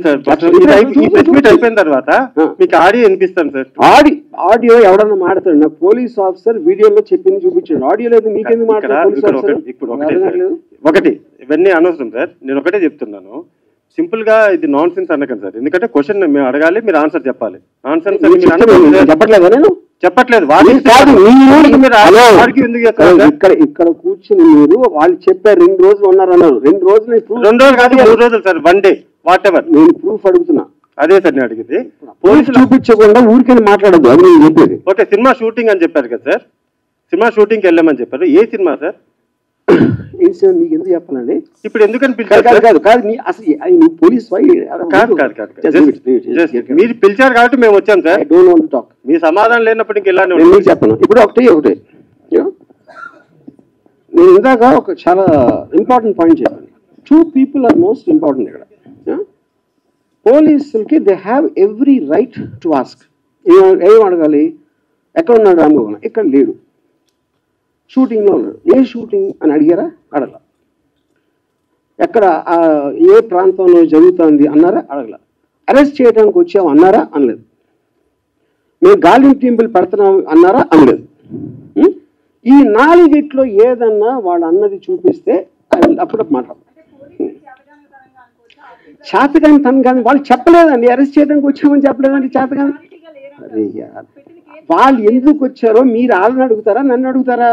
Sir ఈ press meet అయిపోయిన తర్వాత మీకు ఆడియో వినిపిస్తాను సార్. ఆడియో ఎవడన్నా మాట్లాడు, నాకు పోలీస్ ఆఫీసర్ వీడియోలో చెప్పింది చూపించాడు, ఆడియో లేదు మీకెందుకు మాట్లాడారు? ఇప్పుడు ఒకటి ఇవన్నీ అనవసరం సార్, నేను ఒకటే చెప్తున్నాను, సింపుల్ గా ఇది నాన్ సెన్స్ అనకండి సార్, ఎందుకంటే క్వశ్చన్ మేము అడగాలి, మీరు ఆన్సర్ చెప్పాలి. నాన్ సెన్స్ చెప్పట్లేదా? నేను చెప్పట్లేదు. ఇక్కడ కూర్చుని మీరు వాళ్ళు చెప్పారు 2 రోజులు ఉన్నారన్నారు, 2 రోజులు 2 రోజులు కాదు 3 రోజులు సార్, 1 డే వాట్ ఎవర్. నేను ప్రూఫ్ అడుగుతున్నా. అదే సార్ నేను అడిగింది. పోలీసులు చూపించకుండా ఊరికే మాట్లాడద్దు, అది నేను చెప్పేది. ఓకే, సినిమా షూటింగ్ అని చెప్పారు కదా సార్, సినిమా షూటింగ్కి వెళ్ళామని చెప్పారు. ఏ సినిమా సార్? ఏం సినిమా మీకు ఎందుకు చెప్పాలండి? ఇప్పుడు ఎందుకని పిలిచారు? అసలు పోలీస్ మీరు పిలిచారు కాబట్టి మేము వచ్చాం sir. Don't want to talk. మీ సమాధానం లేనప్పుడు ఇంక ఇలానే చెప్పను. ఇప్పుడు ఒకటే నేను ఇందాక ఒక చాలా ఇంపార్టెంట్ పాయింట్ చెప్పాను. 2 people ఆర్ మోస్ట్ ఇంపార్టెంట్ ఇక్కడ. పోలీసులకి they have every right to ask. ఏం అడగాలి? ఎక్కడ ఉన్నాడు రామగోపాల్? ఇక్కడ లేడు, షూటింగ్లో ఉన్నాడు. ఏ షూటింగ్ అని అడిగారా? అడగల. ఎక్కడ ఏ ప్రాంతంలో జరుగుతుంది అన్నారా? అడగల. అరెస్ట్ చేయడానికి వచ్చాము అన్నారా? అనలేదు. మేము గాలింపు పెడుతున్నాం అన్నారా? అనలేదు. ఈ 4 ఏదన్నా వాళ్ళు అన్నది చూపిస్తే అప్పుడు మాట్లాడు. చేతగాని తను కానీ వాళ్ళు చెప్పలేదండి, అరెస్ట్ చేయడానికి వచ్చామని చెప్పలేదండి. చేతగాని అరే వాళ్ళు ఎందుకు వచ్చారో మీరు వాళ్ళని అడుగుతారా, నన్ను అడుగుతారా?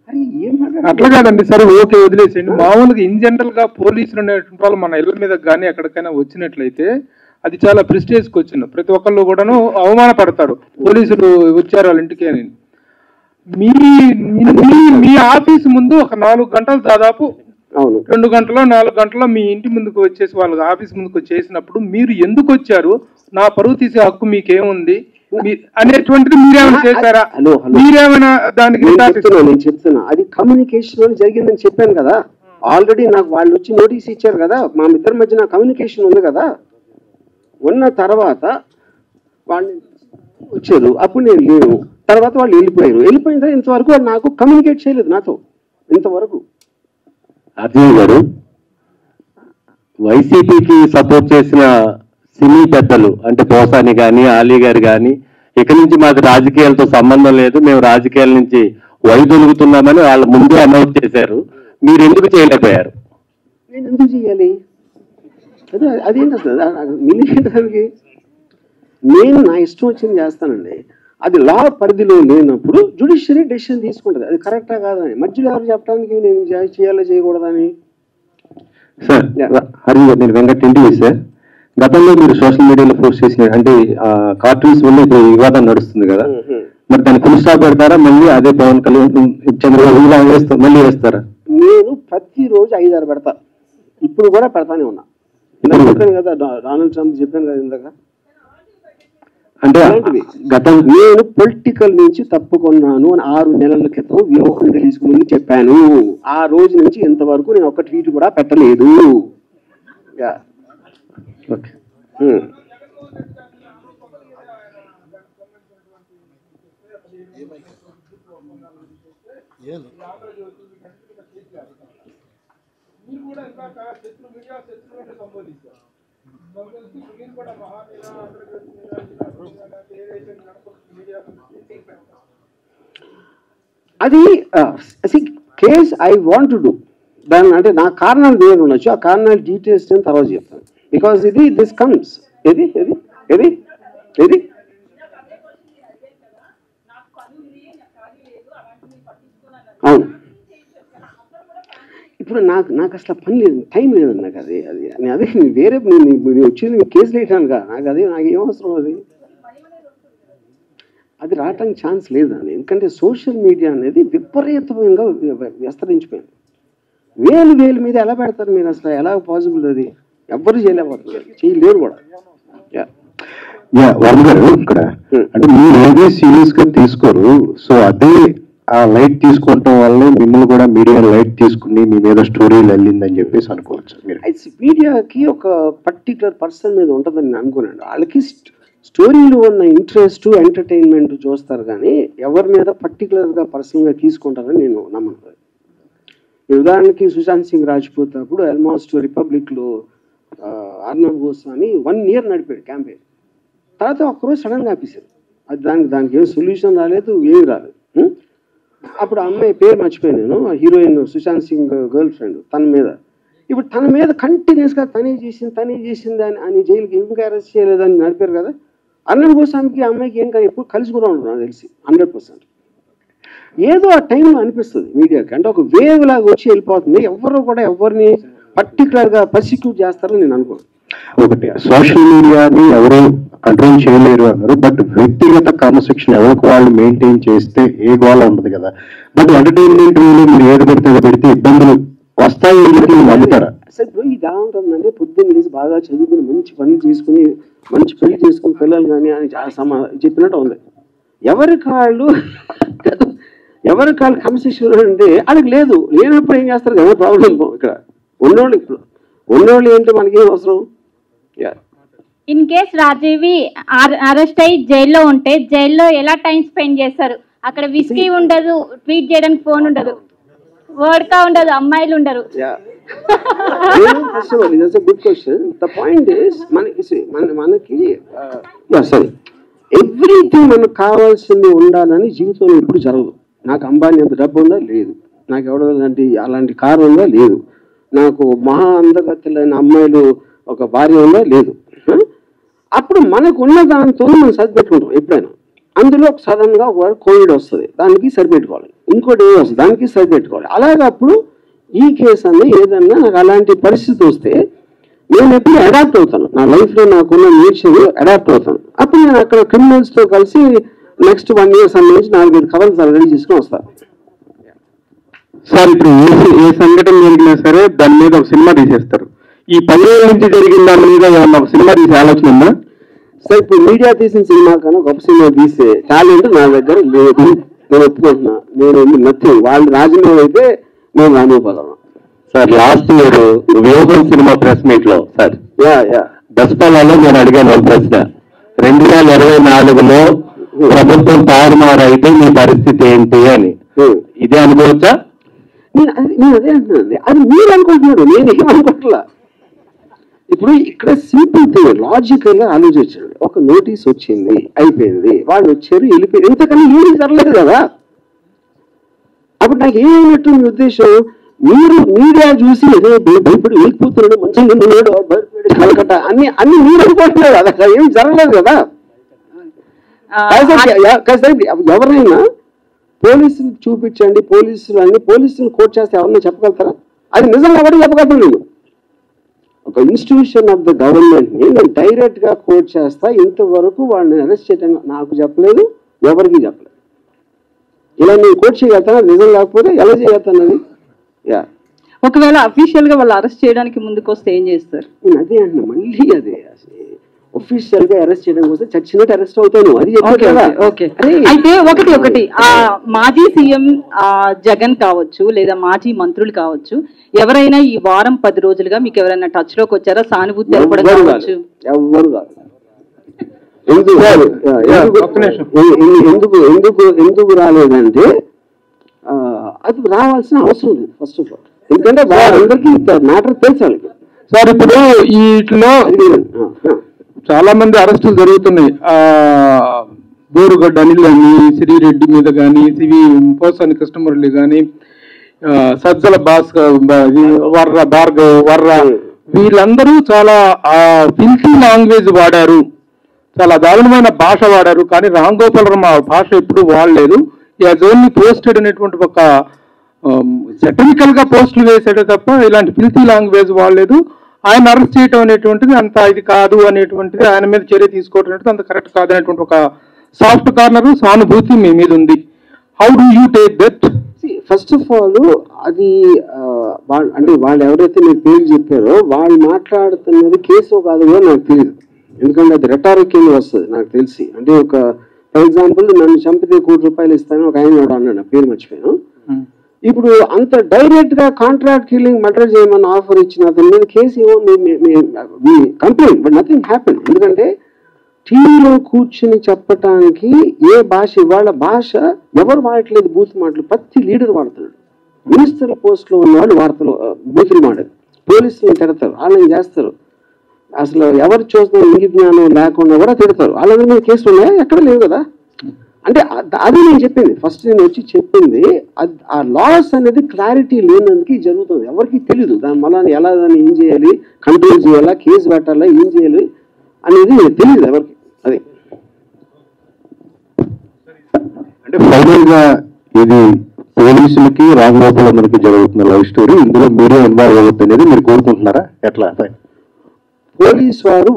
అరే ఏం అట్లా కాదండి. సరే ఓకే, వదిలేసేయండి. మామూలుగా ఇన్ జనరల్ గా పోలీసులు అనేటువంటి వాళ్ళు మన ఇళ్ళ మీద కానీ ఎక్కడికైనా వచ్చినట్లయితే అది చాలా ప్రెస్టేజ్ క్వశ్చన్. ప్రతి ఒక్కళ్ళు కూడాను అవమానపడతారు, పోలీసులు వచ్చారు వాళ్ళ ఇంటికి అని. మీ ఆఫీస్ ముందు ఒక 4 గంటలు దాదాపు 2 గంటలో 4 గంటలో మీ ఇంటి ముందుకు వచ్చేసి వాళ్ళ ఆఫీస్ ముందుకు వచ్చేసినప్పుడు మీరు ఎందుకు వచ్చారు, నా పరువు తీసే హక్కు మీకేముంది అనేటువంటిది మీరేమైనా చేశారా? మీరేమైనా దానికి నేను చెప్తున్నా, అది కమ్యూనికేషన్ జరిగిందని చెప్పాను కదా. ఆల్రెడీ నాకు వాళ్ళు వచ్చి నోటీస్ ఇచ్చారు కదా, మా ఇద్దరి మధ్య నా కమ్యూనికేషన్ ఉంది కదా. ఉన్న తర్వాత వాళ్ళు వచ్చారు, అప్పుడు నేను లేను. తర్వాత వాళ్ళు వెళ్ళిపోయిన తర్వాత ఇంతవరకు వాళ్ళు నాకు కమ్యూనికేట్ చేయలేదు నాతో ఇంతవరకు. అర్జున్ గారు, వైసీపీకి సపోర్ట్ చేసిన సినీ పెద్దలు అంటే పోసాని కానీ ఆలీ గారు కానీ ఇక్కడి నుంచి మాకు రాజకీయాలతో సంబంధం లేదు, మేము రాజకీయాల నుంచి వైదొలుగుతున్నామని వాళ్ళు ముందే అనౌన్స్ చేశారు. మీరు ఎందుకు చేయలేకపోయారు? నేను ఎందుకు చేయాలి? అదేంటి అసలు నేను నా ఇష్టం వచ్చింది చేస్తానండి. అది లా పరిధిలో లేనప్పుడు జ్యుడిషియరీ డెసిషన్ తీసుకుంటుంది, అది కరెక్టా కాదని. మధ్యలో ఎవరు చెప్పడానికి నేను చేయాలో చేయకూడదని. సార్ హరి, నేను వెంకట్ ఇంటివి సార్. గతంలో మీరు సోషల్ మీడియాలో పోస్ట్ చేసిన అంటే కార్టూన్స్ వల్ల ఇప్పుడు వివాదం నడుస్తుంది కదా, మరి దాన్ని ఫుల్ స్టాప్ పెడతారా? మళ్ళీ అదే పవన్ కళ్యాణ్ చంద్రబాబు మళ్ళీ వేస్తారా? నేను ప్రతిరోజు 5-6 పెడతా, ఇప్పుడు కూడా పెడతానే ఉన్నా. చెప్పాను కదా, డొనాల్డ్ ట్రంప్ చెప్పాను కదా ఇందాక. అంటే నేను పొలిటికల్ నుంచి తప్పుకున్నాను అని 6 నెలల క్రితం వ్యూహం రిలీజ్ ముందు చెప్పాను. ఆ రోజు నుంచి ఇంతవరకు నేను ఒక్క ట్వీట్ కూడా పెట్టలేదు. అది case I want to do. దాని అంటే నా కారణాలు వేరు ఉండొచ్చు, ఆ కారణాలు డీటెయిల్స్ నేను తర్వాత చెప్తాను. బికాస్ దిస్ కమ్స్ ఏది అవును. ఇప్పుడు నాకు అసలు పని లేదు, టైం లేదండి నాకు. అదే వేరే నేను వచ్చింది కేసులు వేయటానుగా, నాకు ఏం అవసరం? అది రావటానికి ఛాన్స్ లేదండి. ఎందుకంటే సోషల్ మీడియా అనేది విపరీతంగా విస్తరించిపోయింది. వేలు మీద ఎలా పెడతారు మీరు? అసలు ఎలా పాసిబుల్? అది ఎవ్వరు చేయలేరు కూడా. వర్మ గారు, ఇక్కడ అంటే మీరు ఏది సీరియస్ గా తీసుకోరు, సో అదే ఆ లైట్ తీసుకోవటం వల్లే మిమ్మల్ని కూడా మీడియా లైట్ తీసుకుని మీ మీద స్టోరీలు వెళ్ళిందని చెప్పేసి అనుకోవచ్చు. మీడియాకి ఒక పర్టికులర్ పర్సన్ మీద ఉంటుందని నేను అనుకోనండి. వాళ్ళకి స్టోరీలు ఉన్న ఇంట్రెస్ట్ ఎంటర్టైన్మెంట్ చూస్తారు, కానీ ఎవరి మీద పర్టికులర్గా పర్సనల్గా తీసుకుంటారని నేను నమ్మను. ఉదాహరణకి సుశాంత్ సింగ్ రాజ్పూత్ అప్పుడు ఆల్మోస్ట్ రిపబ్లిక్లో అర్ణబ్ గోస్వామి 1 year నడిపాడు క్యాంపెయిన్. తర్వాత ఒక్కరోజు సడన్గా ఆపేశారు. అది దానికి ఏం సొల్యూషన్ రాలేదు, ఏమి రాలేదు. అప్పుడు ఆ అమ్మాయి పేరు మర్చిపోయాను నేను, heroine Sushant Singh girlfriend, తన మీద ఇప్పుడు తన మీద కంటిన్యూస్గా తనే చేసింది అని జైలుకి ఇంకా అరెస్ట్ చేయలేదని నడిపారు కదా. అర్ణబ్ గోస్వామికి ఆ అమ్మాయికి ఏం కానీ ఎప్పుడు కలిసి కూడా ఉండరు నాకు తెలిసి 100%. ఏదో ఆ టైంలో అనిపిస్తుంది మీడియాకి, అంటే ఒక వేవ్ లాగా వచ్చి వెళ్ళిపోతుంది. ఎవరు కూడా ఎవరిని పర్టికులర్గా పర్సిక్యూట్ చేస్తారని నేను అనుకోను. ఒకటి సోషల్ మీడియాని ఎవరు కంట్రోల్ చేయలేరు అన్నారు, బట్ వ్యక్తిగత క్రమశిక్షణ ఎవరికి వాళ్ళు మెయింటైన్ చేస్తే ఏ గోళ ఉండదు కదా. బట్ ఎంటర్టైన్మెంట్ మీరు ఏది పెడితే ఇబ్బందులు వస్తాయి నమ్ముతారా? అసలు ఇప్పుడు ఇది ఎలా ఉంటుందంటే పొద్దున్న లేసి బాగా చదువుకుని మంచి పనులు చేసుకుని మంచి పెళ్లి చేసుకుని పిల్లలు కానీ అని చెప్పినట్టు ఉంది. ఎవరికి వాళ్ళు క్రమశిక్షణ అంటే వాళ్ళకి లేదు. లేనప్పుడు ఏం చేస్తారు కదా ప్రాబ్లం. ఇక్కడ ఉన్నోళ్ళు ఏంటి మనకేం అవసరం. ఇన్ కేస్ రాజీవి అరెస్ట్ అయ్యి జైల్లో ఉంటే జైల్లో ఎలా టైం స్పెండ్ చేస్తారు? అక్కడ విస్కీ ఉండదు, ట్వీట్ చేయడానికి ఫోన్ ఉండదు, వర్డ్కా ఉండదు, అమ్మాయిలు ఉండరు. Good question. The point is మనకి సారీ ఎవ్రీథింగ్ మనకు కావాల్సింది ఉండాలని జీవితంలో ఎప్పుడు జరగదు. నాకు అంబానీ అంత డబ్బు ఉందా? లేదు. నాకు ఎవడో అలాంటి కారు ఉందా? లేదు. నాకు మహా అందగత్తెలైన అమ్మాయిలు ఒక భార్య ఉందా? లేదు. అప్పుడు మనకు ఉన్న దాంతో మనం సరిపెట్టుకుంటాం ఎప్పుడైనా. అందులో సడన్గా కోవిడ్ వస్తుంది, దానికి సరిపెట్టుకోవాలి. ఇంకోటి ఏదో వస్తుంది, దానికి సరిపెట్టుకోవాలి. అలాగే అప్పుడు ఈ కేసు అన్న ఏదన్నా నాకు అలాంటి పరిస్థితి వస్తే నేను ఎప్పుడు అడాప్ట్ అవుతాను. నా లైఫ్లో నాకున్న నేచర్ అడాప్ట్ అవుతాను. అప్పుడు నేను అక్కడ క్రిమినల్స్తో కలిసి నెక్స్ట్ 1 year సంబంధించి 4-5 కవర్లు రెడీ చేసుకుని వస్తాను. సార్ ఇప్పుడు ఏ సంఘటన జరిగినా సరే దాని మీద ఒక సినిమా తీసేస్తారు. ఈ 10 ఏళ్ళ నుంచి జరిగిన దాని మీద ఏమన్నా ఒక సినిమా తీసే ఆలోచన ఉందా? సార్ ఇప్పుడు మీడియా తీసిన సినిమా కన్నా గొప్ప సినిమా తీసే టాలెంట్ నా దగ్గర లేదు. నేను ఒప్పుకుంటున్నా. నేను నథింగ్. వాళ్ళు రాజమౌళి అయితే నేను రానివ్వగలను. సార్ లాస్ట్ ఇయర్ వ్యూహం సినిమా ప్రెస్ మీట్ లో సార్ దసపాలలో నేను అడిగాను ఒక ప్రశ్న, 2024లో ప్రభుత్వం తారుమారు అయితే మీ పరిస్థితి ఏంటి అని. ఇదే అనుకోవచ్చా? నేను అదే అంటున్నాను. అది మీరు అనుకుంటున్నారు, నేను ఏమనుకుంటున్నా. ఇప్పుడు ఇక్కడ సింపుల్ థింగ్, లాజికల్ గా ఆలోచించండి. ఒక నోటీస్ వచ్చింది, అయిపోయింది, వాళ్ళు వచ్చారు, వెళ్ళిపోయారు. ఇంతకన్నా ఏమీ జరగలేదు కదా. అప్పుడు నాకు ఏమైనట్టు మీ ఉద్దేశం, మీరు మీడియా చూసి ఏదో భయపడి వెళ్ళిపోతున్నాడు, మంచిగా ఉన్నాడు, భయపడి కలకట్ట అన్ని మీరు అనుకుంటున్నారు. అది అక్కడ ఏం జరగలేదు కదా. ఎవరైనా పోలీసులు చూపించండి, పోలీసులు కోర్టు చేస్తే ఎవరైనా చెప్పగలుగుతారా? అది నిజంగా ఎవరు చెప్పగలుగుతాను. నేను ఒక ఇన్స్టిట్యూషన్ ఆఫ్ ద గవర్నమెంట్ ని నేను డైరెక్ట్ గా కోర్టు చేస్తా. ఇంతవరకు వాళ్ళని అరెస్ట్ చేయడం నాకు చెప్పలేదు, ఎవరికి చెప్పలేదు. ఇలా నేను కోర్టు చేయగలుగుతాను, నిజం కాకపోతే ఎలా చేయగలుగుతానని. ఒకవేళ అఫీషియల్ గా వాళ్ళు అరెస్ట్ చేయడానికి ముందుకు వస్తే ఏం చేస్తారు? నేను అదే అంటున్నా, మళ్ళీ అదే ఒఫీషియల్ గా అరెస్ట్ చేయడం కోసం చచ్చినట్టు అరెస్ట్ అవుతాను. అది అయితే ఒకటి ఆ మాజీ సీఎం జగన్ కావచ్చు, లేదా మాజీ మంత్రులు కావచ్చు, ఎవరైనా ఈ వారం 10 రోజులుగా మీకు ఎవరైనా టచ్ లోకి వచ్చారా? సానుభూతి తెలపడం కావచ్చు? ఎవరు కాదు. ఎందుకు రాలేదంటే అది రావాల్సిన అవసరం లేదు ఫస్ట్ ఆఫ్ ఆల్. ఎందుకంటే వాళ్ళందరికీ మ్యాటర్ తెలుసు వాళ్ళకి. సార్ ఇప్పుడు వీటిలో చాలా మంది అరెస్టులు జరుగుతున్నాయి. బోరుగడ్డ అనిల్ కానీ, శ్రీరెడ్డి మీద కానీ, పోసాని కృష్ణమురళి కానీ, సజ్జల వర్ర వీళ్ళందరూ చాలా ఫిల్తీ లాంగ్వేజ్ వాడారు, చాలా దారుణమైన భాష వాడారు. కానీ రామ్ గోపాల్ వర్మ భాష ఎప్పుడు వాడలేదు. యాజ్ ఓన్లీ పోస్టెడ్ అనేటువంటి ఒక సెటనికల్ గా పోస్టులు వేసాడే తప్ప ఇలాంటి ఫిల్తీ లాంగ్వేజ్ వాడలేదు. ఆయన అరెస్ట్ చేయటం అనేటువంటిది అంత ఇది కాదు అనేటువంటిది, ఆయన మీద చర్య తీసుకోవడం అనేది అంత కరెక్ట్ కాదు అనేటువంటి ఒక సాఫ్ట్ కార్నర్ సానుభూతి మీ మీద ఉంది. How do you take that? First of all అది అంటే వాళ్ళు ఎవరైతే మీరు పేరు చెప్పారో వాళ్ళు మాట్లాడుతున్నది కేసు కాదు కూడా నాకు తెలియదు. ఎందుకంటే అది రెటారిక్ కింద వస్తుంది నాకు తెలిసి. అంటే ఒక ఫర్ ఎగ్జాంపుల్ నన్ను చంపితే ₹1,00,00,000 ఇస్తాను ఒక ఆయన అన్నాడు, నా పేరు మర్చిపోయాను. ఇప్పుడు అంత డైరెక్ట్ గా కాంట్రాక్ట్ కిల్లింగ్ మర్డర్ చేయమని ఆఫర్ ఇచ్చిన అతని మీద case complaint, but nothing happen. ఎందుకంటే టీవీలో కూర్చుని చెప్పటానికి ఏ భాష, ఇవాళ భాష ఎవరు వాడట్లేదు, బూత్ మాటలు ప్రతి లీడర్ వాడుతున్నాడు. మినిస్టర్ పోస్ట్ లో ఉన్న వాళ్ళు వార్తలు బూతులు మాడారు, పోలీసులు తిడతారు, వాళ్ళని చేస్తారు. అసలు ఎవరు చూస్తున్న ఇంగి జ్ఞానం లేకుండా కూడా తిడతారు. వాళ్ళ మీద కేసులు ఉన్నాయా? ఎక్కడ లేవు కదా. అంటే అది నేను చెప్పింది ఫస్ట్, నేను వచ్చి చెప్పింది ఆ లాస్ అనేది క్లారిటీ లేనందుకు జరుగుతుంది. ఎవరికి తెలియదు దాని మళ్ళీ ఎలా దాన్ని ఏం చేయాలి, కంట్రోల్ చేయాలా, కేసు పెట్టాలా, ఏం చేయాలి అనేది తెలియదు ఎవరికి. అది అంటే ఫైనల్ గా ఇది పోలీసులకి రాజగోపాలకి జరుగుతున్న లవ్ స్టోరీ, ఇందులో మీరే ఇన్వాల్వ్ అవ్వద్దు అనేది మీరు కోరుకుంటున్నారా? ఎట్లా? పోలీసు వారు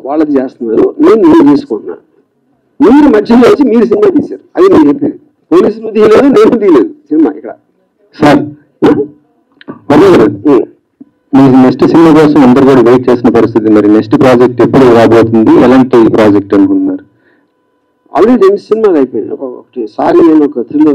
వాళ్ళది చేస్తున్నారు, నేను తీసుకుంటున్నాను. మీరు మధ్యలో వచ్చి మీరు సినిమా తీశారు, అది నేను చెప్పేది. పోలీసులు తీయలేదు, నేను తీయలేదు సినిమా ఇక్కడ. సార్ మీ నెక్స్ట్ సినిమా కోసం అందరు కూడా వెయిట్ చేసిన పరిస్థితి, మరి నెక్స్ట్ ప్రాజెక్ట్ ఎప్పుడు రాబోతుంది, ఎలాంటి ప్రాజెక్ట్ అనుకుంటున్నారు? ఆల్రెడీ 2 సినిమాలు అయిపోయినాయి. ఒకటి సారీ నేను ఒక థ్రిల్లర్